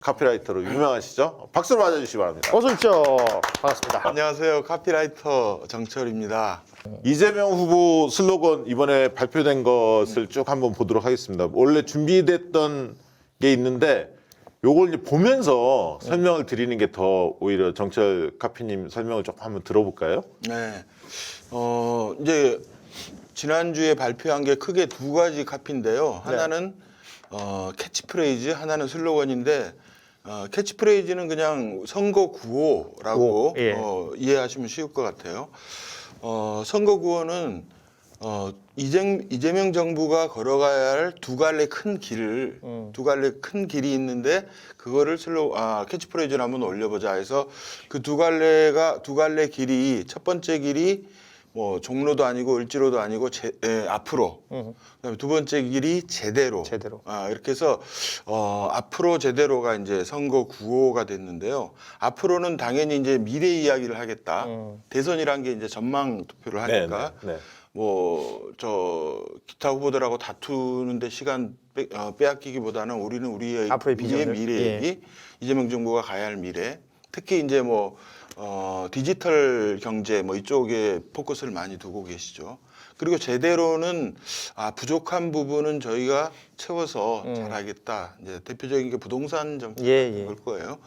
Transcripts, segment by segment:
카피라이터로 유명하시죠? 박수로 맞아주시기 바랍니다. 어서 오십시오. 반갑습니다. 안녕하세요. 카피라이터 정철입니다. 이재명 후보 슬로건 이번에 발표된 것을 쭉 한번 보도록 하겠습니다. 원래 준비됐던 게 있는데 요걸 이제 보면서 설명을 드리는 게 더 오히려 정철 카피님 설명을 조금 한번 들어볼까요? 네. 이제 지난주에 발표한 게 크게 두 가지 카피인데요. 하나는 캐치프레이즈, 하나는 슬로건인데 캐치프레이즈는 그냥 선거 구호라고 예. 이해하시면 쉬울 것 같아요. 선거 구호는 이재명 정부가 걸어가야 할 두 갈래 큰 길을 두 갈래 큰 길이 있는데 그거를 캐치프레이즈를 한번 올려보자 해서 그 두 갈래 길이 첫 번째 길이 뭐 종로도 아니고 을지로도 아니고 앞으로. 그다음에 두 번째 길이 제대로. 이렇게 해서 앞으로 제대로가 이제 선거 구호가 됐는데요. 앞으로는 당연히 이제 미래 이야기를 하겠다. 대선이란 게 이제 전망 투표를 하니까. 네. 뭐 기타 후보들하고 다투는데 시간 빼앗기기보다는 우리는 우리의 앞으로의 비전을. 미래 얘기, 이재명 정부가 가야 할 미래. 특히 이제 뭐 디지털 경제 뭐 이쪽에 포커스를 많이 두고 계시죠. 그리고 제대로는 부족한 부분은 저희가 채워서 잘하겠다. 이제 대표적인 게 부동산 정책일 거예요.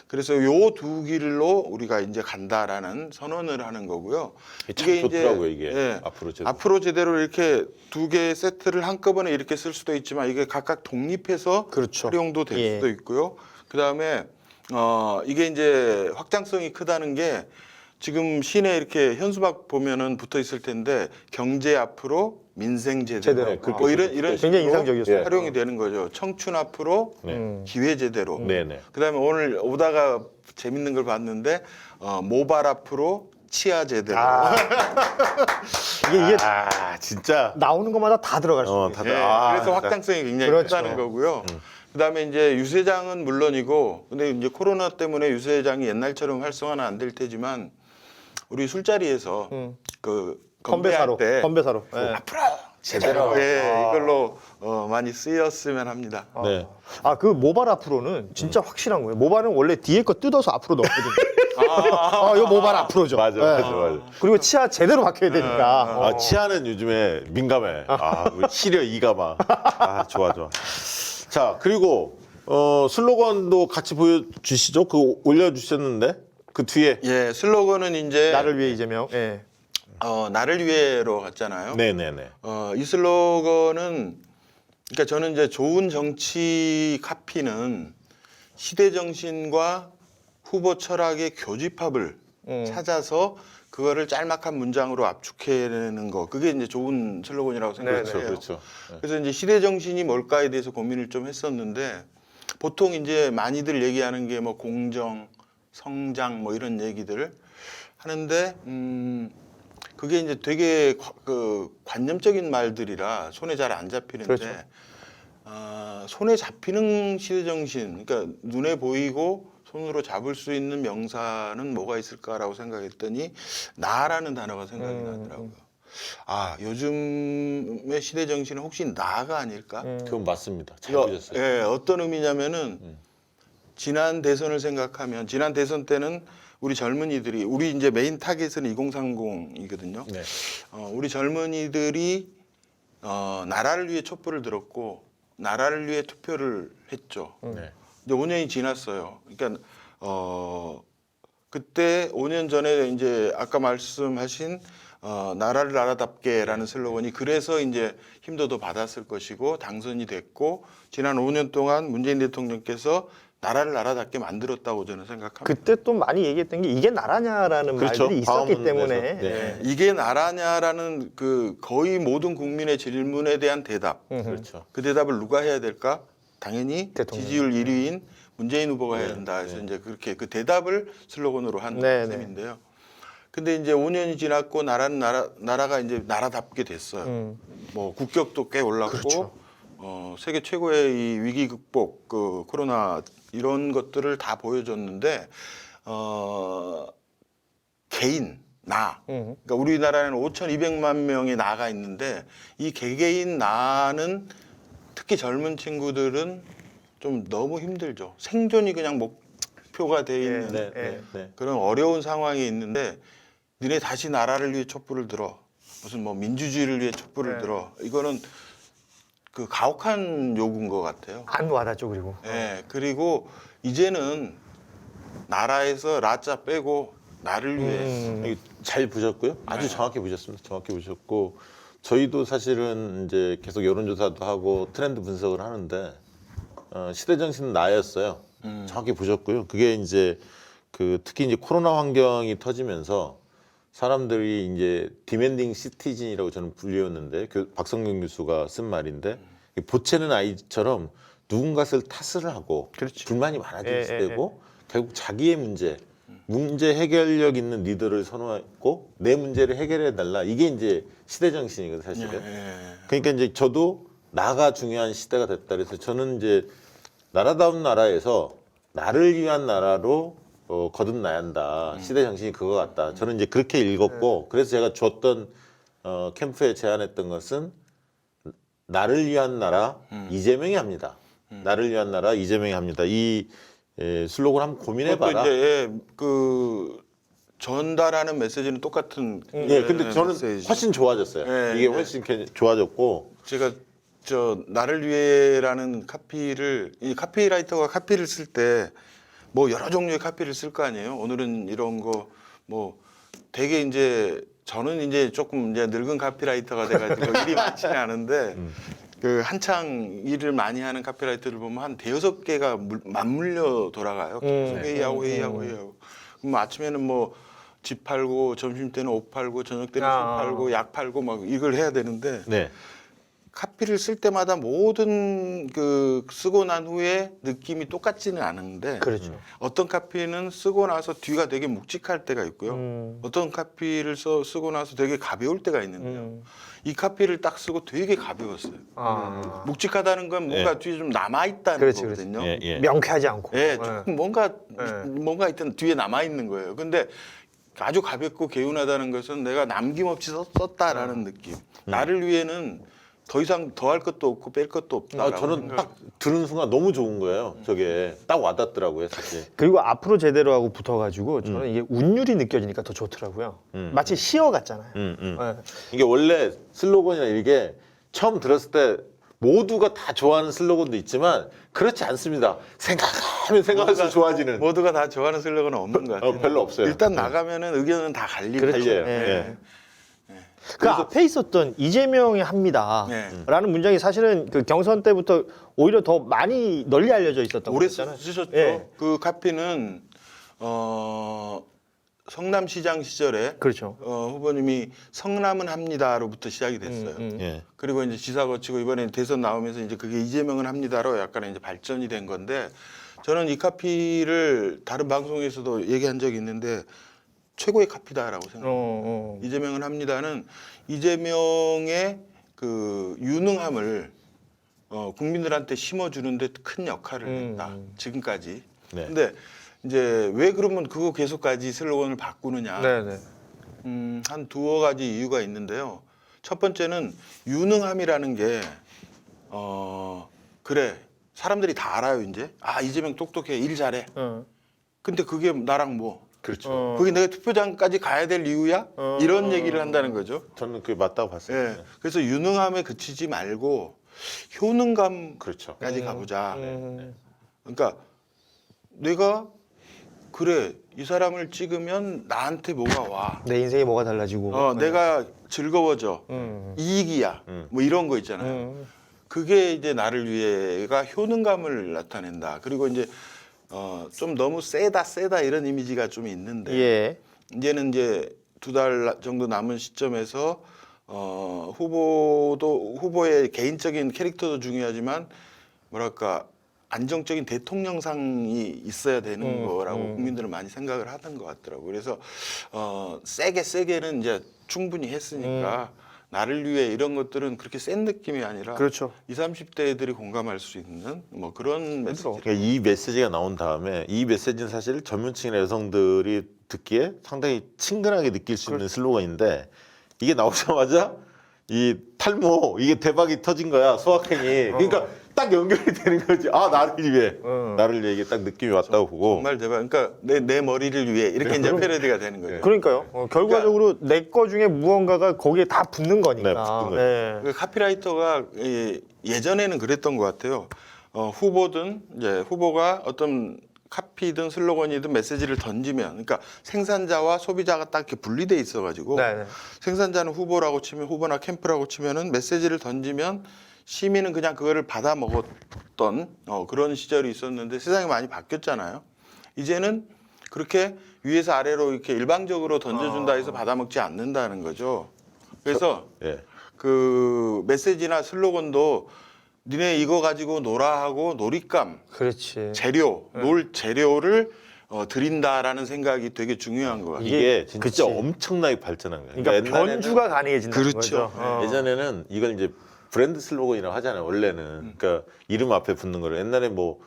그래서 요 두 길로 우리가 이제 간다라는 선언을 하는 거고요. 참 좋더라고요, 이게. 앞으로 제대로 이렇게 두 개의 세트를 한꺼번에 이렇게 쓸 수도 있지만 이게 각각 독립해서 그렇죠. 활용도 될 수도 있고요. 그다음에 이게 이제 확장성이 크다는 게 지금 시내 이렇게 현수막 보면은 붙어 있을 텐데 경제 앞으로 민생 제대로 뭐 이런 굉장히 식으로 인상적이었어요. 활용이 되는 거죠. 청춘 앞으로 기회 제대로. 네네. 그다음에 오늘 오다가 재밌는 걸 봤는데 모발 앞으로 치아 제대로. 이게 진짜 나오는 것마다 다 들어갈 수 있어요. 다들 그래서 진짜. 확장성이 굉장히 그렇죠. 크다는 거고요. 그다음에 이제 유세장은 물론이고, 근데 이제 코로나 때문에 유세장이 옛날처럼 활성화는 안 될 테지만 우리 술자리에서 그 건배할 때 건배사로. 앞으로 제대로 이걸로 많이 쓰였으면 합니다. 네. 그 모발 앞으로는 진짜 확실한 거예요. 모발은 원래 뒤에 거 뜯어서 앞으로 넣거든요. 이거 모발 앞으로죠. 맞아. 그리고 치아 제대로 박혀야 되니까. 치아는 요즘에 민감해. 우리 시려 이가 막. 좋아. 자, 그리고 슬로건도 같이 보여주시죠. 그거 올려주셨는데 그 뒤에. 예, 슬로건은 이제 나를 위해 이재명. 나를 위해로 갔잖아요. 네네네. 이 슬로건은 그러니까 저는 이제 좋은 정치 카피는 시대 정신과 후보 철학의 교집합을 찾아서 그거를 짤막한 문장으로 압축해내는 거, 그게 이제 좋은 슬로건이라고 생각해요. 그렇죠. 그래서 이제 시대 정신이 뭘까에 대해서 고민을 좀 했었는데 보통 이제 많이들 얘기하는 게 뭐 공정, 성장 뭐 이런 얘기들을 하는데 그게 이제 되게 관념적인 말들이라 손에 잘 안 잡히는데 그렇죠. 손에 잡히는 시대 정신, 그러니까 눈에 보이고 손으로 잡을 수 있는 명사는 뭐가 있을까라고 생각했더니 나라는 단어가 생각이 나더라고요. 요즘의 시대 정신은 혹시 나가 아닐까? 그건 맞습니다. 잘 이거, 보셨어요. 어떤 의미냐면은 지난 대선을 생각하면 지난 대선 때는 우리 젊은이들이 우리 이제 메인 타겟은 2030이거든요. 네. 우리 젊은이들이 나라를 위해 촛불을 들었고 나라를 위해 투표를 했죠. 네. 이제 5년이 지났어요. 그러니까 그때 5년 전에 이제 아까 말씀하신 나라를 나라답게라는 슬로건이 그래서 이제 힘도 더 받았을 것이고 당선이 됐고 지난 5년 동안 문재인 대통령께서 나라를 나라답게 만들었다고 저는 생각합니다. 그때 또 많이 얘기했던 게 이게 나라냐라는 그렇죠. 말들이 있었기 방언에서. 때문에. 네. 이게 나라냐라는 그 거의 모든 국민의 질문에 대한 대답. 그렇죠. 그 대답을 누가 해야 될까? 당연히 대통령. 지지율 1위인 문재인 후보가 해야 된다 해서 이제 그렇게 그 대답을 슬로건으로 한 셈인데요. 근데 이제 5년이 지났고 나라가 이제 나라답게 됐어요. 뭐 국격도 꽤 올랐고 그렇죠. 세계 최고의 이 위기 극복, 그 코로나 이런 것들을 다 보여줬는데 개인 그러니까 우리나라에는 5,200만 명의 나가 있는데 이 개개인 나는 특히 젊은 친구들은 좀 너무 힘들죠. 생존이 그냥 목표가 돼 있는 네, 네, 네. 그런 어려운 상황이 있는데 니네 다시 나라를 위해 촛불을 들어. 무슨 뭐 민주주의를 위해 촛불을 네. 들어. 이거는 그 가혹한 요구인 것 같아요. 안 와닿죠 그리고. 예, 그리고 이제는 나라에서 라자 빼고 나를 위해 이게 잘 보셨고요. 아주 정확히 보셨습니다. 정확히 보셨고 저희도 사실은 이제 계속 여론조사도 하고 트렌드 분석을 하는데 시대 정신은 나였어요. 정확히 보셨고요. 그게 이제 그 특히 이제 코로나 환경이 터지면서 사람들이 이제 디맨딩 시티즌이라고 저는 불리웠는데 박성균 교수가 쓴 말인데 보채는 아이처럼 누군가를 탓을 하고 그렇죠. 불만이 많아질 때고 결국 자기의 문제 해결력 있는 리더를 선호했고 내 문제를 해결해 달라 이게 이제 시대 정신이거든 사실은. 그러니까 이제 저도 나가 중요한 시대가 됐다 그래서 저는 이제 나라다운 나라에서 나를 위한 나라로 거듭나야 한다. 시대 정신이 그거 같다. 저는 이제 그렇게 읽었고 그래서 제가 줬던 캠프에 제안했던 것은 나를 위한 나라 이재명이 합니다. 나를 위한 나라 이재명이 합니다. 이 슬로건 한번 고민해봐라. 이제 그 전달하는 메시지는 똑같은. 예, 근데 저는 메시지. 훨씬 좋아졌어요. 예, 이게 예. 훨씬 좋아졌고 제가 저 나를 위해라는 카피를 이 카피라이터가 카피를 쓸 때 뭐 여러 종류의 카피를 쓸 거 아니에요. 오늘은 이런 거 뭐 되게 이제 저는 이제 조금 이제 늙은 카피라이터가 돼가지고 일이 많지는 않은데 그 한창 일을 많이 하는 카피라이터를 보면 한 대여섯 개가 맞물려 돌아가요. 계속 회의하고 회의하고. 그럼 아침에는 뭐 집 팔고 점심 때는 옷 팔고 저녁 때는 술 팔고 약 팔고 막 이걸 해야 되는데 네. 카피를 쓸 때마다 모든 그 쓰고 난 후에 느낌이 똑같지는 않은데 그렇죠. 어떤 카피는 쓰고 나서 뒤가 되게 묵직할 때가 있고요. 어떤 카피를 쓰고 나서 되게 가벼울 때가 있는데요. 이 카피를 딱 쓰고 되게 가벼웠어요. 묵직하다는 건 뭔가 뒤에 좀 남아 있다는 그렇지, 거거든요. 예, 예. 명쾌하지 않고. 예, 조금 뭔가 있던 뒤에 남아 있는 거예요. 근데 아주 가볍고 개운하다는 것은 내가 남김없이 썼다라는 느낌. 나를 위해는 더 이상 더할 것도 없고 뺄 것도 없다. 저는 딱 들은 순간 너무 좋은 거예요. 저게 딱 와닿더라고요, 사실. 그리고 앞으로 제대로 하고 붙어가지고 저는 이게 운율이 느껴지니까 더 좋더라고요. 마치 시어 같잖아요. 예. 이게 원래 슬로건이나 이게 처음 들었을 때 모두가 다 좋아하는 슬로건도 있지만 그렇지 않습니다. 생각하면 생각할수록 좋아지는. 모두가 다 좋아하는 슬로건은 없는 것 같아요. 별로 없어요. 일단 나가면은 의견은 다 갈리고. 달려요. 예. 예. 그 앞에 있었던 이재명이 합니다. 네. 라는 문장이 사실은 그 경선 때부터 오히려 더 많이 널리 알려져 있었던 오래 거잖아요. 쓰셨죠. 예. 그 카피는 성남시장 시절에 그렇죠. 후보님이 성남은 합니다로부터 시작이 됐어요. 예. 그리고 이제 지사 거치고 이번에 대선 나오면서 이제 그게 이재명은 합니다로 약간 이제 발전이 된 건데 저는 이 카피를 다른 방송에서도 얘기한 적이 있는데 최고의 카피다라고 생각해요. 이재명은 합니다는 이재명의 그 유능함을 국민들한테 심어주는데 큰 역할을 했다. 지금까지. 네. 근데 이제 왜 그러면 그거 계속까지 슬로건을 바꾸느냐? 네네. 한 두어 가지 이유가 있는데요. 첫 번째는 유능함이라는 게 그래 사람들이 다 알아요 이제. 아 이재명 똑똑해 일 잘해. 근데 그게 나랑 뭐? 그렇죠. 그게 내가 투표장까지 가야 될 이유야? 이런 얘기를 한다는 거죠. 저는 그게 맞다고 봤어요. 예. 그래서 유능함에 그치지 말고 효능감까지 그렇죠. 가보자. 그러니까 내가 그래 이 사람을 찍으면 나한테 뭐가 와. 내 인생이 뭐가 달라지고. 내가 즐거워져. 이익이야. 뭐 이런 거 있잖아요. 그게 이제 나를 위해가 효능감을 나타낸다. 그리고 이제 좀 너무 세다 이런 이미지가 좀 있는데 예. 이제는 이제 2달 정도 남은 시점에서 후보의 개인적인 캐릭터도 중요하지만 뭐랄까 안정적인 대통령상이 있어야 되는 거라고 국민들은 많이 생각을 하던 것 같더라고요. 그래서 세게는 이제 충분히 했으니까 나를 위해 이런 것들은 그렇게 센 느낌이 아니라 그렇죠. 20, 30대들이 공감할 수 있는 뭐 그런 메시지. 그러니까 이 메시지가 나온 다음에 이 메시지는 사실 전문층이나 여성들이 듣기에 상당히 친근하게 느낄 수 있는 슬로건인데 이게 나오자마자 이 탈모 이게 대박이 터진 거야 소확행이. 그러니까 딱 연결이 되는 거지. 아 나를 위해, 나를 위해 이게 딱 느낌이 왔다고 보고. 정말 대박. 그러니까 내 머리를 위해 이렇게 이제 패러디가 되는 거죠. 그러니까요. 결과적으로 내 거 중에 무언가가 거기에 다 붙는 거니까. 네, 붙는 거죠. 네. 그 카피라이터가 예전에는 그랬던 것 같아요. 후보가 어떤 카피든 슬로건이든 메시지를 던지면, 그러니까 생산자와 소비자가 딱 이렇게 분리돼 있어가지고 네. 생산자는 후보라고 치면 후보나 캠프라고 치면은 메시지를 던지면 시민은 그냥 그거를 받아 먹었던 그런 시절이 있었는데 세상이 많이 바뀌었잖아요. 이제는 그렇게 위에서 아래로 이렇게 일방적으로 던져준다 해서 받아 먹지 않는다는 거죠. 그래서 예. 그 메시지나 슬로건도 니네 이거 가지고 놀아 하고 놀잇감, 그렇지. 재료, 놀 재료를 드린다라는 생각이 되게 중요한 것 같아요. 이게 진짜 그치. 엄청나게 발전한 거예요. 그러니까 변주가 가능해진다는 그렇죠. 거죠. 예전에는 이걸 이제 브랜드 슬로건이라고 하잖아요. 원래는 그러니까 이름 앞에 붙는 거를 옛날에 뭐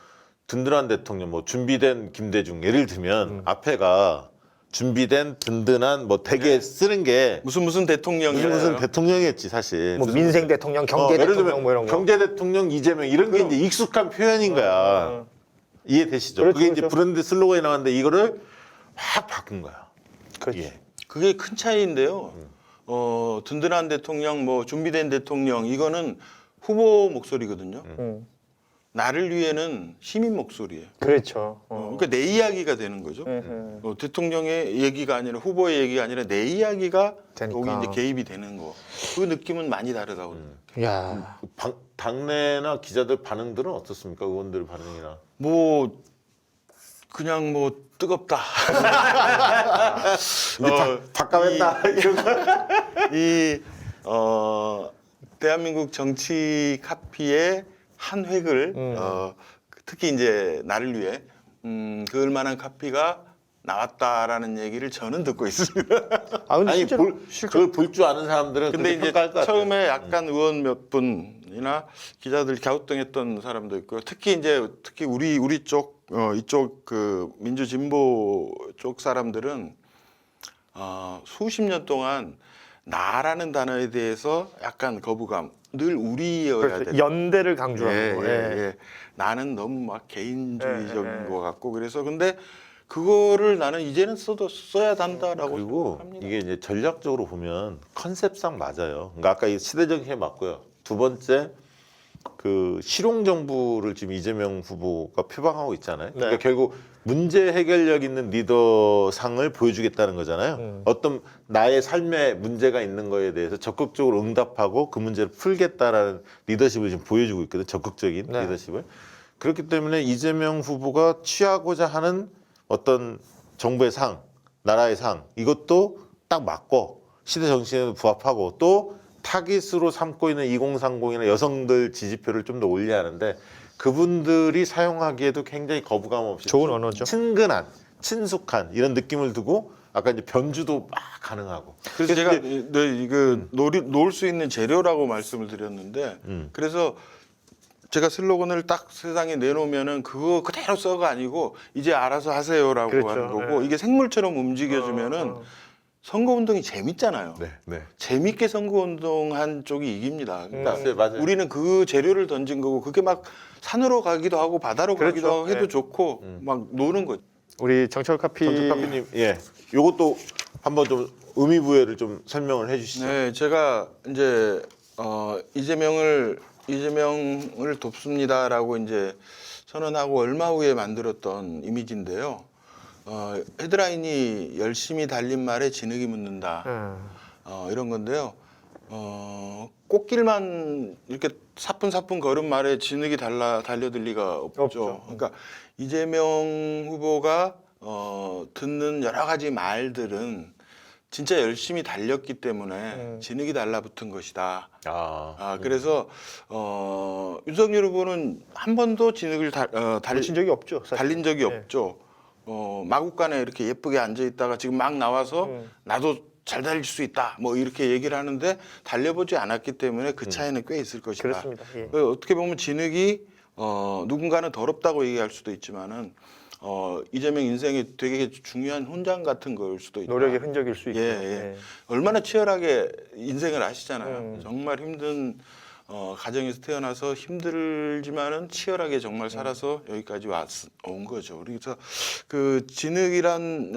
든든한 대통령, 뭐 준비된 김대중 예를 들면 앞에가 준비된 든든한 뭐 되게 쓰는 게 무슨 대통령이에요. 무슨 대통령이었지 사실. 뭐 민생 대통령, 경제 예를 대통령 들면 뭐 이런 거. 경제 대통령 이재명 이런 게 이제 익숙한 표현인 거야. 이해되시죠? 그렇죠, 그게 이제 그렇죠. 브랜드 슬로건이 나왔는데 이거를 확 바꾼 거야. 그렇지. 예. 그게 큰 차이인데요. 든든한 대통령, 뭐 준비된 대통령 이거는 후보 목소리거든요. 나를 위해는 시민 목소리예요. 그렇죠. 그러니까 내 이야기가 되는 거죠. 대통령의 얘기가 아니라 후보의 얘기가 아니라 내 이야기가 되니까. 거기 이제 개입이 되는 거. 그 느낌은 많이 다르다고. 야. 당내나 기자들 반응들은 어떻습니까? 의원들 반응이나. 뭐 그냥 뭐 뜨겁다. 바꿔했다. 이 대한민국 정치 카피의 한 획을 특히 이제 나를 위해 그을 만한 카피가 나왔다라는 얘기를 저는 듣고 있습니다. 아 근데 아니 실제로 그걸 볼 줄 아는 사람들은 근데 그렇게 이제 평가할 것 같아요. 처음에 약간 의원 몇 분이나 기자들 갸우뚱했던 사람도 있고요. 특히 우리 쪽 이쪽 그 민주 진보 쪽 사람들은 수십 년 동안 나라는 단어에 대해서 약간 거부감, 늘 우리여야 그렇죠. 돼. 연대를 강조하는 거. 예. 나는 너무 막 개인주의적인 예. 것 같고 그래서 근데 그거를 나는 이제는 써야 한다라고 그리고 생각합니다. 이게 이제 전략적으로 보면 컨셉상 맞아요. 그러니까 아까 이 시대정신에 맞고요. 두 번째 그 실용 정부를 지금 이재명 후보가 표방하고 있잖아요. 그러니까 네. 결국 문제 해결력 있는 리더상을 보여주겠다는 거잖아요. 어떤 나의 삶에 문제가 있는 거에 대해서 적극적으로 응답하고 그 문제를 풀겠다라는 리더십을 지금 보여주고 있거든요. 적극적인 네. 리더십을. 그렇기 때문에 이재명 후보가 취하고자 하는 어떤 정부의 상, 나라의 상 이것도 딱 맞고 시대 정신에 부합하고 또 타깃으로 삼고 있는 2030이나 여성들 지지표를 좀 더 올려야 하는데 그분들이 사용하기에도 굉장히 거부감 없이 좋은 언어죠. 친근한, 친숙한 이런 느낌을 두고 아까 이제 변주도 막 가능하고. 그래서 제가 이제 놓을 수 있는 재료라고 말씀을 드렸는데 그래서 제가 슬로건을 딱 세상에 내놓으면은 그거 그대로 써가 아니고 이제 알아서 하세요라고 그렇죠. 하는 거고 네. 이게 생물처럼 움직여주면은 선거운동이 재밌잖아요. 네, 네. 재밌게 선거운동한 쪽이 이깁니다. 그러니까 네, 맞아요. 우리는 그 재료를 던진 거고 그게 막 산으로 가기도 하고 바다로 그렇죠. 가기도 해도 네. 좋고 막 노는 거죠. 우리 정철 카피 정치카피님, 예, 요것도 한번 좀 의미 부여를 좀 설명을 해주시죠. 네, 제가 이제 이재명을 돕습니다라고 이제 선언하고 얼마 후에 만들었던 이미지인데요. 헤드라인이 열심히 달린 말에 진흙이 묻는다. 이런 건데요. 꽃길만 이렇게 사뿐사뿐 걸은 말에 진흙이 달려들 리가 없죠. 없죠. 그러니까 이재명 후보가 듣는 여러 가지 말들은 진짜 열심히 달렸기 때문에 진흙이 달라붙은 것이다. 그래서 윤석열 후보는 한 번도 진흙을 달린 적이 없죠. 사실. 달린 적이 네. 없죠. 마구간에 이렇게 예쁘게 앉아 있다가 지금 막 나와서 나도 잘 달릴 수 있다. 뭐 이렇게 얘기를 하는데 달려보지 않았기 때문에 그 차이는 꽤 있을 것이다. 그렇습니다. 예. 어떻게 보면 진흙이 누군가는 더럽다고 얘기할 수도 있지만은 이재명 인생에 되게 중요한 훈장 같은 걸 수도 있다. 노력의 흔적일 수 있고. 예. 얼마나 치열하게 인생을 아시잖아요. 정말 힘든 가정에서 태어나서 힘들지만은 치열하게 정말 살아서 여기까지 온 거죠. 그래서 그 진흙이란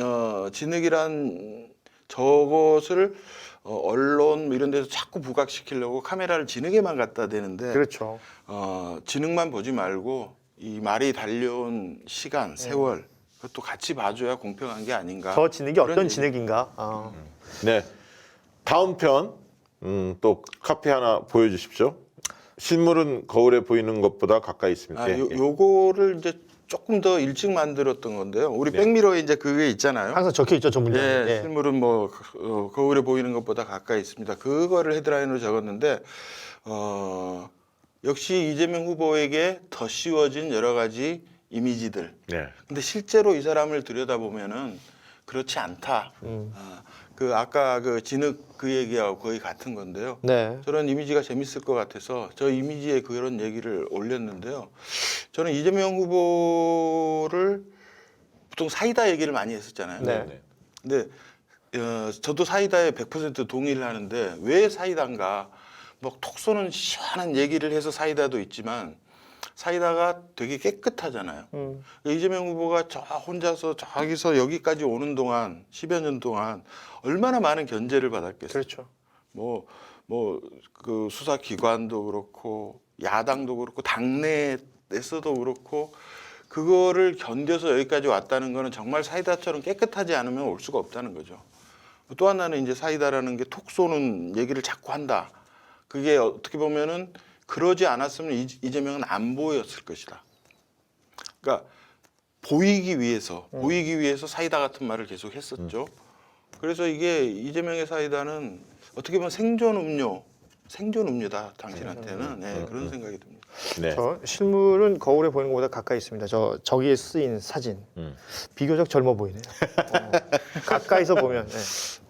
저것을 언론 뭐 이런 데서 자꾸 부각시키려고 카메라를 진흙에만 갖다 대는데 그렇죠. 진흙만 보지 말고 이 말이 달려온 시간, 세월 그것도 같이 봐줘야 공평한 게 아닌가. 저 진흙이 그런 어떤 얘기. 진흙인가? 네. 다음 편, 또 카피 하나 보여주십시오. 실물은 거울에 보이는 것보다 가까이 있습니다. 예, 예. 요거를 이제 조금 더 일찍 만들었던 건데요. 우리 백미러에 이제 그게 있잖아요. 항상 적혀 있죠, 저 문장에. 예, 예. 실물은 뭐 거울에 보이는 것보다 가까이 있습니다. 그거를 헤드라인으로 적었는데 역시 이재명 후보에게 더 씌워진 여러 가지 이미지들. 네. 근데 실제로 이 사람을 들여다보면은 그렇지 않다. 그 아까 그 진흙 그 얘기하고 거의 같은 건데요. 네. 저런 이미지가 재밌을 것 같아서 저 이미지에 그런 얘기를 올렸는데요. 저는 이재명 후보를 보통 사이다 얘기를 많이 했었잖아요. 네. 네. 근데 저도 사이다에 100% 동의를 하는데 왜 사이다인가? 뭐 톡 쏘는 시원한 얘기를 해서 사이다도 있지만 사이다가 되게 깨끗하잖아요. 이재명 후보가 저 혼자서 저기서 여기까지 오는 동안 10여 년 동안 얼마나 많은 견제를 받았겠어요. 그렇죠. 그 수사기관도 그렇고 야당도 그렇고 당내에서도 그렇고 그거를 견뎌서 여기까지 왔다는 거는 정말 사이다처럼 깨끗하지 않으면 올 수가 없다는 거죠. 또 하나는 이제 사이다라는 게 톡 쏘는 얘기를 자꾸 한다. 그게 어떻게 보면은 그러지 않았으면 이재명은 안 보였을 것이다. 그러니까 보이기 위해서 사이다 같은 말을 계속 했었죠. 그래서 이게 이재명의 사이다는 어떻게 보면 생존 음료다 당신한테는 그런 생각이 듭니다. 네. 저 실물은 거울에 보이는 것보다 가까이 있습니다. 저기에 쓰인 사진 비교적 젊어 보이네요. 가까이서 보면. 네.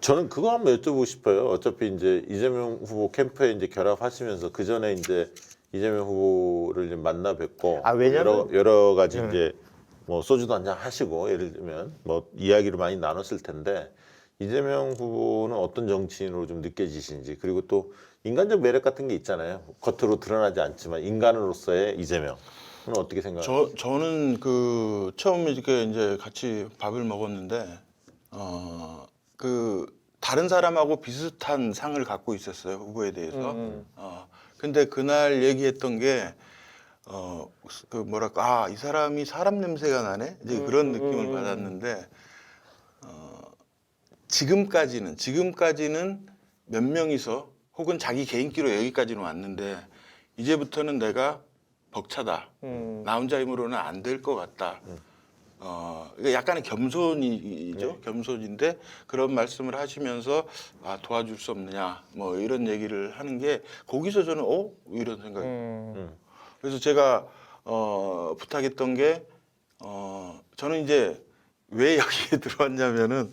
저는 그거 한번 여쭤보고 싶어요. 어차피 이제 이재명 후보 캠프에 이제 결합하시면서 그 전에 이제 이재명 후보를 이제 만나 뵙고 왜냐면 여러 가지 이제 뭐 소주도 한잔 하시고 예를 들면 뭐 이야기를 많이 나눴을 텐데 이재명 후보는 어떤 정치인으로 좀 느껴지시는지 그리고 또 인간적 매력 같은 게 있잖아요. 겉으로 드러나지 않지만 인간으로서의 이재명은 어떻게 생각하세요? 저는 그 처음 이렇게 이제 같이 밥을 먹었는데 그 다른 사람하고 비슷한 상을 갖고 있었어요 후보에 대해서. 근데 그날 얘기했던 게 그 뭐랄까 이 사람이 사람 냄새가 나네 이제 그런 느낌을 받았는데 지금까지는 몇 명이서 혹은 자기 개인기로 여기까지는 왔는데 이제부터는 내가 벅차다. 나 혼자 힘으로는 안 될 것 같다. 이게 약간의 겸손이죠. 겸손인데 그런 말씀을 하시면서 도와줄 수 없느냐 뭐 이런 얘기를 하는 게 거기서 저는 이런 생각이 그래서 제가 부탁했던 게 저는 이제 왜 여기에 들어왔냐면은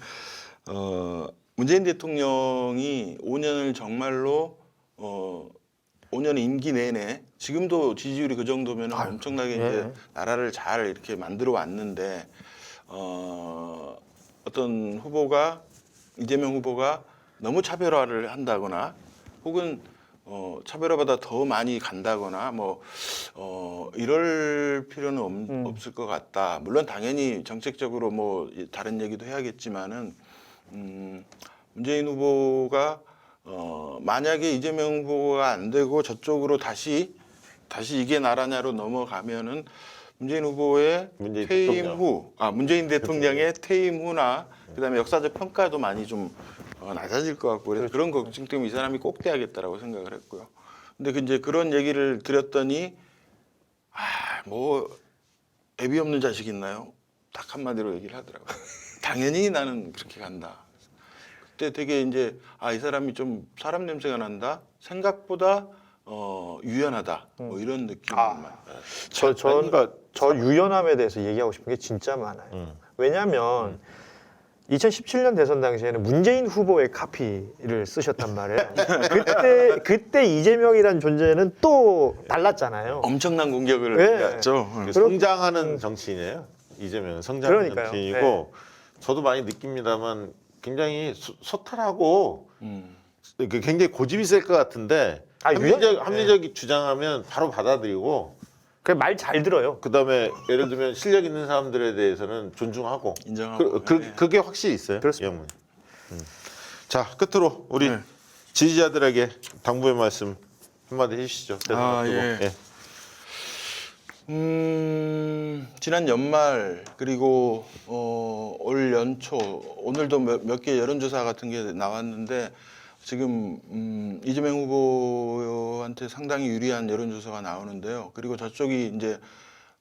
문재인 대통령이 5년을 정말로 5년 임기 내내 지금도 지지율이 그 정도면 엄청나게 이제 나라를 잘 이렇게 만들어 왔는데 어떤 후보가 이재명 후보가 너무 차별화를 한다거나 혹은 차별화보다 더 많이 간다거나 뭐 이럴 필요는 없을 것 같다. 물론 당연히 정책적으로 뭐 다른 얘기도 해야겠지만은 문재인 후보가 만약에 이재명 후보가 안 되고 저쪽으로 다시 이게 나라냐로 넘어가면은 문재인 후보의 문재인 대통령의 퇴임 후나 그다음에 역사적 평가도 많이 좀 낮아질 것 같고 그래서 그런 걱정 때문에 이 사람이 꼭 돼야겠다라고 생각을 했고요. 근데 이제 그런 얘기를 드렸더니 뭐 애비 없는 자식 있나요? 딱 한마디로 얘기를 하더라고요. 당연히 나는 그렇게 간다. 그때 되게 이제 이 사람이 좀 사람 냄새가 난다. 생각보다 유연하다. 뭐 이런 느낌만. 저 유연함에 대해서 얘기하고 싶은 게 진짜 많아요. 왜냐하면 2017년 대선 당시에는 문재인 후보의 카피를 쓰셨단 말이에요. 그때 이재명이라는 존재는 또 달랐잖아요. 엄청난 공격을 했죠. 성장하는 정치인이에요. 이재명은 성장하는 그러니까요. 정치인이고 저도 많이 느낍니다만 굉장히 소탈하고 굉장히 고집이 셀 것 같은데 합리적 주장하면 바로 받아들이고 말 잘 들어요. 그다음에 예를 들면 실력 있는 사람들에 대해서는 존중하고 인정하고. 그게 확실히 있어요. 그렇습니다. 이 형님. 자 끝으로 우리 네. 지지자들에게 당부의 말씀 한마디 해주시죠. 예. 지난 연말 그리고 올 연초 오늘도 몇 개 여론조사 같은 게 나왔는데 지금 이재명 후보한테 상당히 유리한 여론조사가 나오는데요. 그리고 저쪽이 이제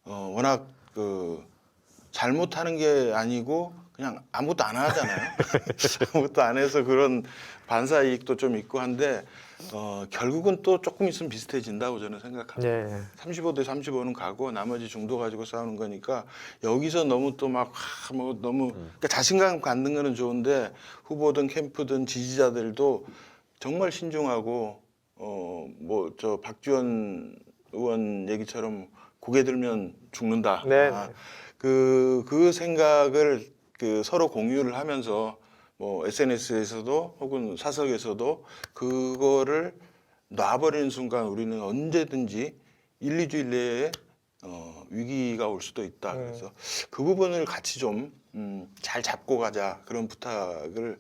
워낙 그 잘못하는 게 아니고 그냥 아무것도 안 하잖아요. 아무것도 안 해서 그런 반사 이익도 좀 있고 한데 결국은 또 조금 있으면 비슷해진다고 저는 생각합니다. 네. 35대 35는 가고 나머지 중도 가지고 싸우는 거니까 여기서 너무 또 막 뭐 너무 그러니까 자신감 갖는 거는 좋은데 후보든 캠프든 지지자들도 정말 신중하고 뭐 저 박지원 의원 얘기처럼 고개 들면 죽는다. 네. 그 생각을 그 서로 공유를 하면서 뭐 SNS에서도 혹은 사석에서도 그거를 놔버리는 순간 우리는 언제든지 1, 2주일 내에 위기가 올 수도 있다. 그래서 그 부분을 같이 좀 잘 잡고 가자 그런 부탁을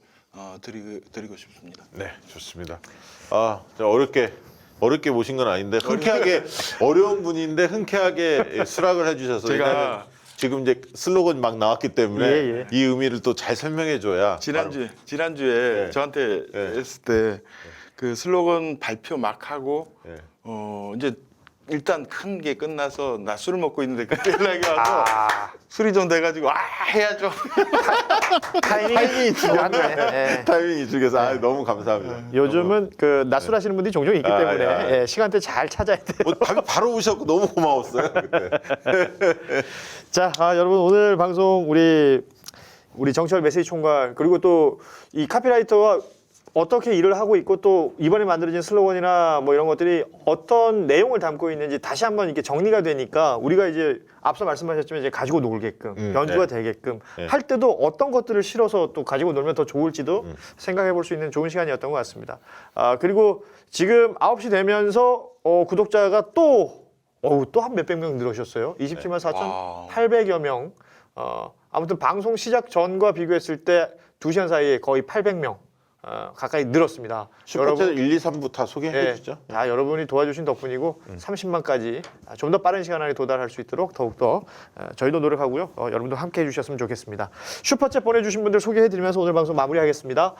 드리고 싶습니다. 네, 좋습니다. 어렵게 모신 건 아닌데 흔쾌하게 어려운 분인데 흔쾌하게 수락을 해주셔서 제가 왜냐면 지금 이제 슬로건 막 나왔기 때문에 예. 이 의미를 또 잘 설명해줘야 지난주에 네. 저한테 했을 때 그 슬로건 발표 막 하고 네. 이제 일단 큰 게 끝나서 나 술 먹고 있는데 그때 연락이 와서 술이 좀 돼가지고 해야죠. 타이밍이 중요하네. 네. 타이밍이 죽여서 너무 감사합니다. 요즘은 그 낮술하시는 분들이 종종 있기 때문에 예, 시간대 잘 찾아야 돼요. 뭐 바로 오셨고 너무 고마웠어요. 그때. 자, 여러분 오늘 방송 우리 정철 메시지 총괄 그리고 또 이 카피라이터가 어떻게 일을 하고 있고 또 이번에 만들어진 슬로건이나 뭐 이런 것들이 어떤 내용을 담고 있는지 다시 한번 이렇게 정리가 되니까 우리가 이제 앞서 말씀하셨지만 이제 가지고 놀게끔 연주가 되게끔 할 때도 어떤 것들을 실어서 또 가지고 놀면 더 좋을지도 생각해 볼 수 있는 좋은 시간이었던 것 같습니다. 그리고 지금 9시 되면서 구독자가 또 한 몇백 명 늘으셨어요. 27만 4,800여 명. 아무튼 방송 시작 전과 비교했을 때 2시간 사이에 거의 800명 가까이 늘었습니다. 슈퍼챗 1, 2, 3부 다 소개해 주죠. 다 여러분이 도와주신 덕분이고 30만까지 좀 더 빠른 시간 안에 도달할 수 있도록 더욱더 저희도 노력하고요. 여러분도 함께 해주셨으면 좋겠습니다. 슈퍼챗 보내주신 분들 소개해드리면서 오늘 방송 마무리하겠습니다.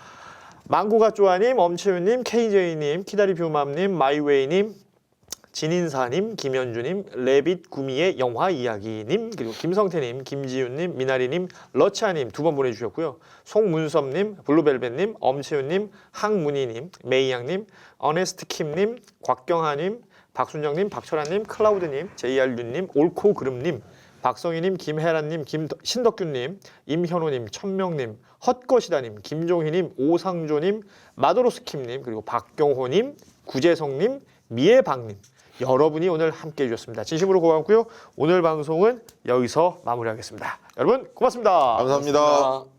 망고가 쪼아님, 엄채윤님, KJ님, 키다리 뷰맘님, 마이웨이님, 진인사님, 김현주님, 레빗 구미의 영화 이야기님, 그리고 김성태님, 김지윤님, 미나리님, 러치아님 2번 보내주셨고요. 송문섭님, 블루벨벳님, 엄채윤님, 항문희님, 메이양님, 어네스트킴님, 곽경하님, 박순정님, 박철아님, 클라우드님, JR유님, 옳코그름님, 박성희님, 김혜란님, 신덕균님, 임현호님, 천명님, 헛것이다님, 김종희님, 오상조님, 마도로스킴님, 그리고 박경호님, 구재성님, 미애박님 여러분이 오늘 함께해 주셨습니다. 진심으로 고맙고요. 오늘 방송은 여기서 마무리하겠습니다. 여러분 고맙습니다. 감사합니다.